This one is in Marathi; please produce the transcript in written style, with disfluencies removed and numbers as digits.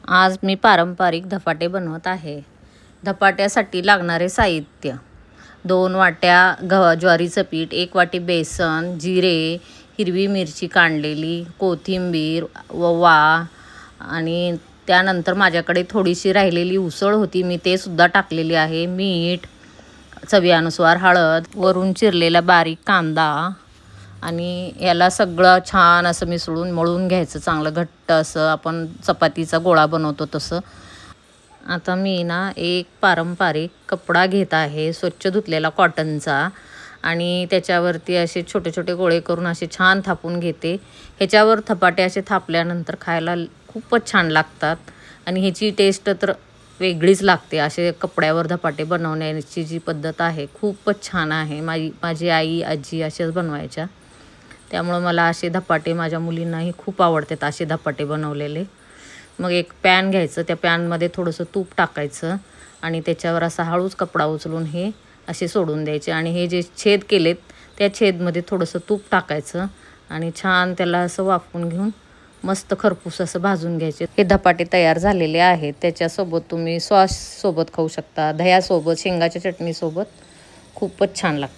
आज मी पारंपरिक धपाटे बनवत आहे। धपाट्यासाठी लागणारे साहित्य: 2 वाट्या ज्वारीचं पीठ, 1 वाटी बेसन, जिरे, हिरवी मिरची काढलेली, कोथिंबीर, ओवा आणि त्यानंतर माझ्याकडे थोडीशी राहिलेली उसळ होती, मी ते सुद्धा टाकलेली आहे। मीठ, चवीनुसार हळद, वरून चिरलेला बारीक कांदा आणि याला सगळं छान असं मिसळून मळून घ्यायचं, चांगलं घट्ट असं आपण चपातीचा गोळा बनवतो तसं। आता मी एक पारंपरिक कपडा घेत आहे, स्वच्छ धुतलेला कॉटनचा, आणि त्याच्यावरती असे छोटे छोटे गोळे करून असे छान थापून घेते। ह्याच्यावर धपाटे असे थापल्यानंतर खायला खूपच छान लागतात आणि ह्याची टेस्ट तर वेगळीच लागते। असे कपड्यावर धपाटे बनवण्याची जी पद्धत आहे खूपच छान आहे। माझी आई आजी असेच बनवायच्या, त्यामुळे मला असे धपाटे, माझ्या मुलींनाही खूप आवडतात असे धपाटे बनवलेले। मग एक पॅन घ्यायचं, त्या पॅनमध्ये थोडंसं तूप टाकायचं आणि त्याच्यावर असा हळूच कपडा उचलून हे असे सोडून द्यायचे आणि हे जे छेद केलेत त्या छेदमध्ये थोडंसं तूप टाकायचं आणि छान त्याला असं वाफवून घेऊन मस्त खरपूस असं भाजून घ्यायचे। हे धपाटे तयार झालेले आहेत। त्याच्यासोबत तुम्ही सॉस सोबत खाऊ शकता, दह्यासोबत, शेंगाच्या चटणीसोबत खूपच छान लागतं।